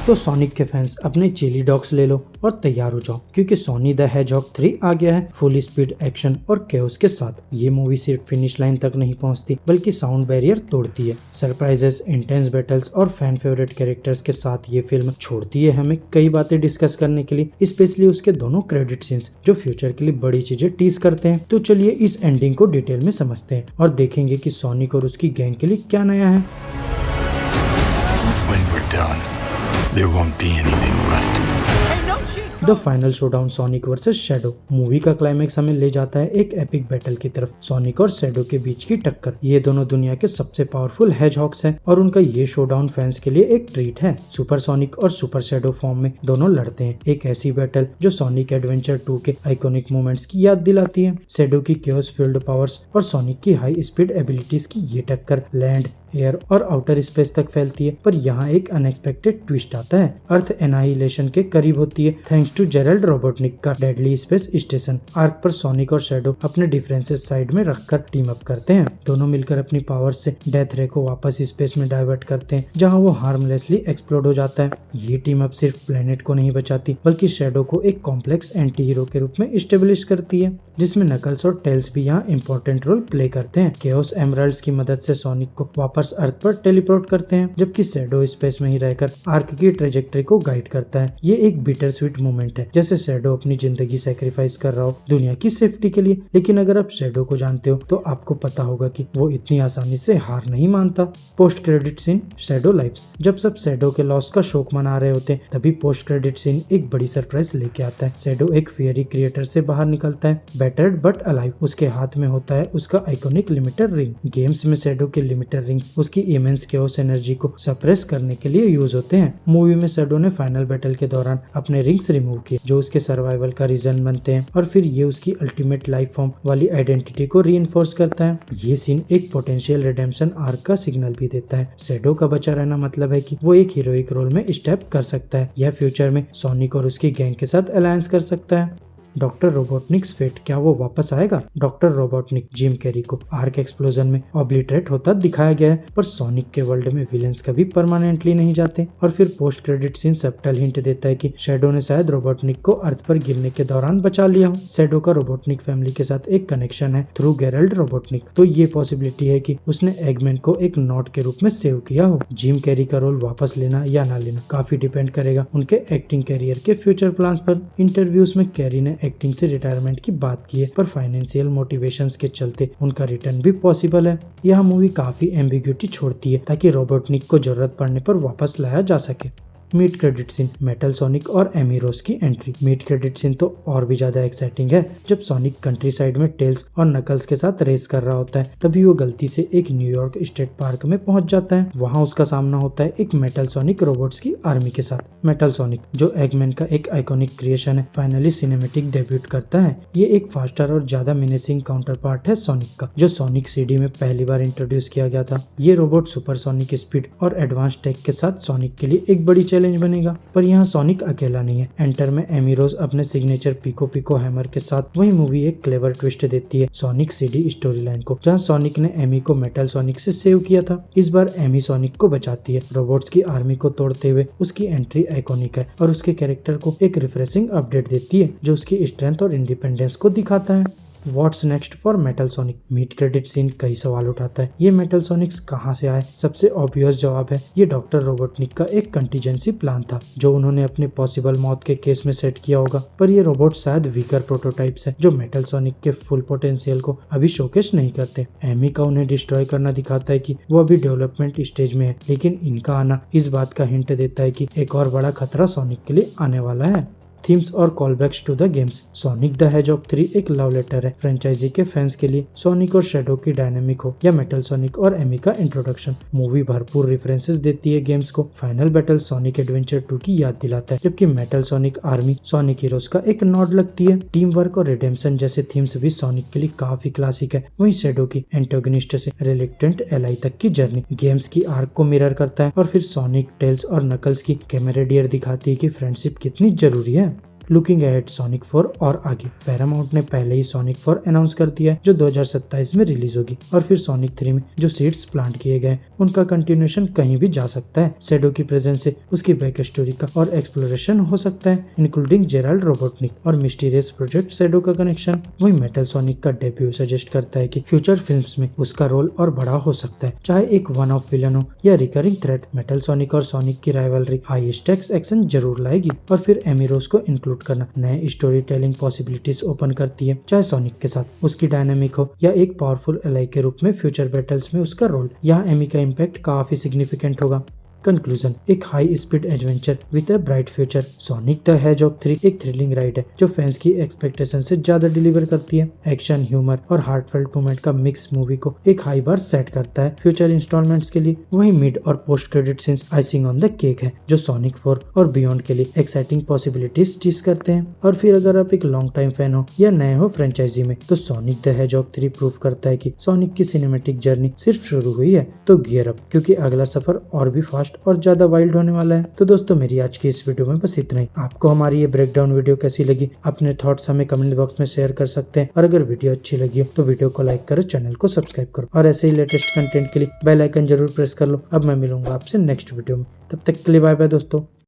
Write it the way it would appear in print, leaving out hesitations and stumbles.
तो सोनिक के फैंस अपने चिली डॉग्स ले लो और तैयार हो जाओ, क्योंकि सोनी द हेजहॉग 3 आ गया है फुल स्पीड एक्शन और केओस के साथ। ये मूवी सिर्फ फिनिश लाइन तक नहीं पहुंचती, बल्कि साउंड बैरियर तोड़ती है। सरप्राइजेस, इंटेंस बैटल्स और फैन फेवरेट कैरेक्टर्स के साथ ये फिल्म छोड़ती है हमें कई बातें डिस्कस करने के लिए, स्पेशली उसके दोनों क्रेडिट सीन्स जो फ्यूचर के लिए बड़ी चीजें टीज करते हैं। तो चलिए इस एंडिंग को डिटेल में समझते हैं और देखेंगे कि सोनिक और उसकी गैंग के लिए क्या नया है। When we're done, there won't be anything left. The final showdown sonic versus shadow movie का क्लाइमेक्स हमें ले जाता है एक एपिक बैटल की तरफ। सोनिक और शैडो के बीच की टक्कर। ये दोनों दुनिया के सबसे पावरफुल हेजहॉग्स हैं और उनका ये शोडाउन फैंस के लिए एक ट्रीट है। सुपर सोनिक और सुपर शैडो फॉर्म में दोनों लड़ते हैं। एक ऐसी बैटल जो सोनिक एडवेंचर 2 के आइकॉनिक मोमेंट्स की याद दिलाती है। शैडो की केओस फील्ड पावर्स और सोनिक की हाई स्पीड एबिलिटीज की ये टक्कर लैंड, एयर और आउटर स्पेस तक फैलती है। पर यहाँ एक अनएक्सपेक्टेड ट्विस्ट आता है। अर्थ एनाहिलेशन के करीब होती है थैंक्स टू जेरल्ड रोबोटनिक का डेडली स्पेस स्टेशन आर्क पर सोनिक और शैडो अपने डिफरेंसेस साइड में रखकर टीम अप करते हैं। दोनों मिलकर अपनी पावर्स से डेथ रे को वापस स्पेस में डाइवर्ट करते हैं, जहाँ वो हार्मलेसली एक्सप्लोड हो जाता है। ये टीम अप सिर्फ प्लेनेट को नहीं बचाती, बल्कि शैडो को एक कॉम्प्लेक्स एंटी हीरो के रूप में इस्टेब्लिश करती है, जिसमें नकल्स और टेल्स भी यहाँ इंपॉर्टेंट रोल प्ले करते हैं। केओस एमराल्ड्स की मदद से सोनिक को वापस अर्थ पर टेलीपोर्ट करते हैं, जबकि शैडो स्पेस में ही रहकर आर्क की ट्रेजेक्टरी को गाइड करता है। ये एक बिटर स्वीट मोमेंट है, जैसे शैडो अपनी जिंदगी सैक्रिफाइस कर रहा हो दुनिया की सेफ्टी के लिए। लेकिन अगर आप शैडो को जानते हो तो आपको पता होगा कि वो इतनी आसानी से हार नहीं मानता। Post credit scene shadow lives. जब सब शैडो के लॉस का शोक मना रहे होते हैं, तभी पोस्ट क्रेडिट सीन एक बड़ी सरप्राइज लेके आता है। शैडो एक फेयरी क्रिएटर से बाहर निकलता है, बैटर्ड बट अलाइव। उसके हाथ में होता है उसका आइकॉनिक लिमिटर रिंग। गेम्स में शैडो के लिमिटर रिंग्स उसकी इमेंस केओस एनर्जी को सप्रेस करने के लिए यूज होते हैं। मूवी में शैडो ने फाइनल बैटल के दौरान अपने रिंग्स रिमूव किए, जो उसके सर्वाइवल का रीजन बनते हैं, और फिर ये उसकी अल्टीमेट लाइफ फॉर्म वाली आइडेंटिटी को रीइंफोर्स करता है। ये सीन एक पोटेंशियल रिडेम्पशन आर्क का सिग्नल भी देता है। शैडो का बचा रहना मतलब है कि वो एक हीरोइक रोल में स्टेप कर सकता है या फ्यूचर में सोनिक और उसकी गैंग के साथ अलायंस कर सकता है। डॉक्टर रोबोटनिक्स फेट, क्या वो वापस आएगा? डॉक्टर रोबोटनिक जिम कैरी को आर्क एक्सप्लोजन में ऑब्लिटरेट होता दिखाया गया है, पर सोनिक के वर्ल्ड में विलेंस कभी परमानेंटली नहीं जाते। और फिर post credit scene subtle hint देता है कि शैडो ने शायद रोबोटनिक को अर्थ पर गिरने के दौरान बचा लिया हो। शैडो का रोबोटनिक फैमिली के साथ एक कनेक्शन है थ्रू गेरल्ड रोबोटनिक, तो ये पॉसिबिलिटी है कि उसने एगमैन को एक नोट के रूप में सेव किया हो। जिम कैरी का रोल वापस लेना या ना लेना काफी डिपेंड करेगा उनके एक्टिंग कैरियर के फ्यूचर प्लान्स पर। इंटरव्यूज में कैरी ने एक्टिंग से रिटायरमेंट की बात की है, पर फाइनेंशियल मोटिवेशंस के चलते उनका रिटर्न भी पॉसिबल है। यह मूवी काफी एम्बिग्यूटी छोड़ती है ताकि रोबोटनिक को जरूरत पड़ने पर वापस लाया जा सके। Mid credit scene metal Sonic और एमी रोज की एंट्री। मीट क्रेडिट सीन तो और भी ज्यादा एक्साइटिंग है। जब सोनिक कंट्री साइड में टेल्स और नकल्स के साथ रेस कर रहा होता है, तभी वो गलती से एक न्यूयॉर्क स्टेट पार्क में पहुंच जाता है। वहां उसका सामना होता है एक मेटल सोनिक रोबोट्स की आर्मी के साथ। मेटल सोनिक, जो एगमैन का एक आइकॉनिक क्रिएशन है, फाइनली सिनेमेटिक डेब्यूट करता है। ये एक फास्टर और ज्यादा मेनेसिंग काउंटर पार्ट है सोनिक का, जो सोनिक सीडी में पहली बार इंट्रोड्यूस किया गया था। ये रोबोट सुपर सोनिक स्पीड और एडवांस टेक के साथ सोनिक के लिए एक बड़ी बनेगा। पर यहाँ सोनिक अकेला नहीं है। एंटर में एमी रोज अपने सिग्नेचर पिको पिको हैमर के साथ। वही मूवी एक क्लेवर ट्विस्ट देती है सोनिक सीडी स्टोरी लाइन को, जहाँ सोनिक ने एमी को मेटल सोनिक से सेव किया था। इस बार एमी सोनिक को बचाती है। रोबोट्स की आर्मी को तोड़ते हुए उसकी एंट्री आइकॉनिक है और उसके कैरेक्टर को एक रिफ्रेशिंग अपडेट देती है, जो उसकी स्ट्रेंथ और इंडिपेंडेंस को दिखाता है। What's next for metal Sonic. Mid credit scene कई सवाल उठाता है। ये मेटल सोनिक्स कहाँ से आए? सबसे ऑब्वियस जवाब है ये डॉक्टर रोबोटनिक का एक कंटीजेंसी प्लान था, जो उन्होंने अपने पॉसिबल मौत के केस में सेट किया होगा। पर ये रोबोट शायद वीकर प्रोटोटाइप्स है, जो मेटल सोनिक के फुल पोटेंशियल को अभी शोकेस नहीं करते। एमी का उन्हें डिस्ट्रॉय करना दिखाता है कि वो अभी डेवलपमेंट स्टेज में है, लेकिन इनका आना इस बात का हिंट देता है कि एक और बड़ा खतरा सोनिक के लिए आने वाला है। थीम्स और callbacks to the games. Sonic the Hedgehog 3 एक लव लेटर है फ्रेंचाइजी के फैंस के लिए। सोनिक और शैडो की डायनेमिक हो या मेटल सोनिक और एमी का इंट्रोडक्शन, मूवी भरपूर रेफरेंसेस देती है गेम्स को। फाइनल बैटल सोनिक एडवेंचर 2 की याद दिलाता है, जबकि metal sonic army sonic heroes का एक नॉड लगती है। टीम वर्क और रिडेम्पशन जैसे थीम्स भी सोनिक के लिए काफी क्लासिक है। वहीं शैडो की एंटागोनिस्ट से रिलेक्टेंट एलाई तक की जर्नी गेम्स की आर्क को मिरर करता है, और फिर सोनिक, टेल्स और नकल्स की कैमेरेडियर दिखाती है कि फ्रेंडशिप कितनी जरूरी है। लुकिंग अहेड सोनिक 4 और आगे। पैरामाउंट ने पहले ही सोनिक 4 अनाउंस कर दिया है जो 2027 में रिलीज होगी, और फिर सोनिक 3 में जो सीड्स प्लांट किए गए उनका कंटिन्यूएशन कहीं भी जा सकता है। शैडो की प्रेजेंस से उसकी बैक स्टोरी का और एक्सप्लोरेशन हो सकता है, इंक्लूडिंग जेराल्ड रोबोटनिक और मिस्टीरियस प्रोजेक्ट शैडो का कनेक्शन। वही मेटल सोनिक का डेब्यू सजेस्ट करता है कि फ्यूचर फिल्म्स में उसका रोल और बड़ा हो सकता है, चाहे एक वन ऑफ विलन हो या रिकरिंग थ्रेट। मेटल सोनिक और सोनिक की राइवलरी हाई स्टेक्स एक्शन जरूर लाएगी, और फिर एमिरोस को इंक्लूड करना नए स्टोरी टेलिंग पॉसिबिलिटीज ओपन करती है, चाहे सोनिक के साथ उसकी डायनामिक हो या एक पावरफुल एलाई के रूप में फ्यूचर बैटल्स में उसका रोल। यहाँ एमी का इम्पैक्ट काफी सिग्निफिकेंट होगा। कंक्लूजन, एक high speed adventure with a bright future. Sonic the Hedgehog 3 एक थ्रिलिंग राइड है जो फैंस की एक्सपेक्टेशन से ज्यादा डिलीवर करती है। एक्शन, ह्यूमर और हार्टफेल्ट मोमेंट का मिक्स मूवी को एक हाई बार सेट करता है फ्यूचर इंस्टॉलमेंट्स के लिए। वहीं मिड और post credit scenes icing on the cake है जो सोनिक 4 और बियॉन्ड के लिए एक्साइटिंग पॉसिबिलिटीज टीज करते हैं। और फिर अगर आप एक लॉन्ग टाइम फैन हो या नए हो फ्रेंचाइजी में, तो सोनिक द हेजहॉग 3 प्रूव करता है कि सोनिक की सिनेमैटिक जर्नी सिर्फ शुरू हुई है। तो गियर अप, क्योंकि अगला सफर और भी फास्ट और ज्यादा वाइल्ड होने वाला है। तो दोस्तों, मेरी आज की इस वीडियो में बस इतना ही। आपको हमारी ये ब्रेकडाउन वीडियो कैसी लगी, अपने थॉट्स हमें कमेंट बॉक्स में शेयर कर सकते हैं, और अगर वीडियो अच्छी लगी हो तो वीडियो को लाइक करो, चैनल को सब्सक्राइब करो, और ऐसे ही लेटेस्ट कंटेंट के लिए बेल आइकन जरूर प्रेस कर लो। अब मैं मिलूंगा आपसे नेक्स्ट वीडियो में, तब तक के लिए बाय बाय दोस्तों।